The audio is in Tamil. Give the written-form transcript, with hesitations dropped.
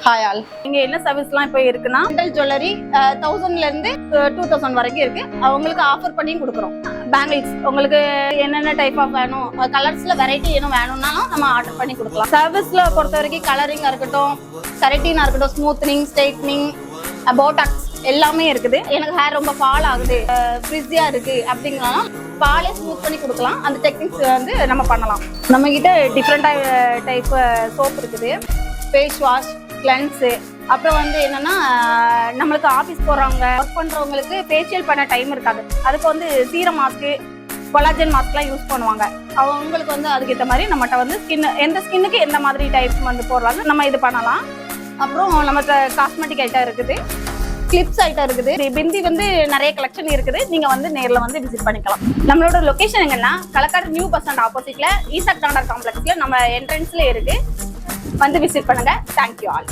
Hi all. இங்க என்ன சர்வீஸ்லாம் இப்போ இருக்குன்னா மெண்டல் ஜுவல்லரி 1000ல இருந்து 2000 வரைக்கும் இருக்கு. அவங்களுக்கு ஆஃபர் பண்ணியும் கொடுக்குறோம். பேங்கிள்ஸ் உங்களுக்கு என்னென்ன டைப் ஆஃப் வேணும், கலர்ஸ்ல வெரைட்டி என்ன வேணும்னாலும் நம்ம ஆர்டர் பண்ணி கொடுக்கலாம். சர்வீஸ்ல பொறுத்த வரைக்கும் கலரிங்கா இருக்கட்டும், கரெக்டினா இருக்கட்டும், ஸ்மூத்னிங், ஸ்ட்ரைட்னிங், போட்டாக்ஸ் எல்லாமே இருக்குது. எனக்கு ஹேர் ரொம்ப ஃபால் ஆகுது, ஃப்ரிஸியா இருக்கு அப்படிங்கலாம் பாலே ஸ்மூத் பண்ணி கொடுக்கலாம். அந்த டெக்னிக்ஸ் வந்து நம்ம பண்ணலாம். நம்ம கிட்ட டிஃப்ரெண்ட் டைப் சோப் இருக்குது. ஃபேஸ் வாஷ், கிளென்ஸு, அப்புறம் வந்து என்னன்னா நம்மளுக்கு ஆஃபீஸ் போறவங்க ஒர்க் பண்றவங்களுக்கு ஃபேஷியல் பண்ண டைம் இருக்காது. அதுக்கு வந்து சீரம் மாஸ்க்கு, கொலாஜன் மாஸ்க்லாம் யூஸ் பண்ணுவாங்க. அவங்களுக்கு வந்து அதுக்கேற்ற மாதிரி நம்மகிட்ட வந்து எந்த ஸ்கின்னுக்கு எந்த மாதிரி டைப் வந்து போடுறாங்க நம்ம இது பண்ணலாம். அப்புறம் நம்மகிட்ட காஸ்மெட்டிக் ஐட்டம் இருக்குது, கிளிப்ஸ் ஐட்டம் இருக்குது, பிந்தி வந்து நிறைய கலெக்ஷன் இருக்குது. நீங்க வந்து நேரில் வந்து விசிட் பண்ணிக்கலாம். நம்மளோட லொகேஷன் எங்கன்னா களக்காடு நியூ பஸ் ஸ்டாண்ட் ஆப்போசிட்ல ஈசாக் டாண்டர் காம்ப்ளெக்ஸ்ல நம்ம என்ட்ரன்ஸ்ல இருக்கு. வந்து விசிட் பண்ணுங்க. Thank you all.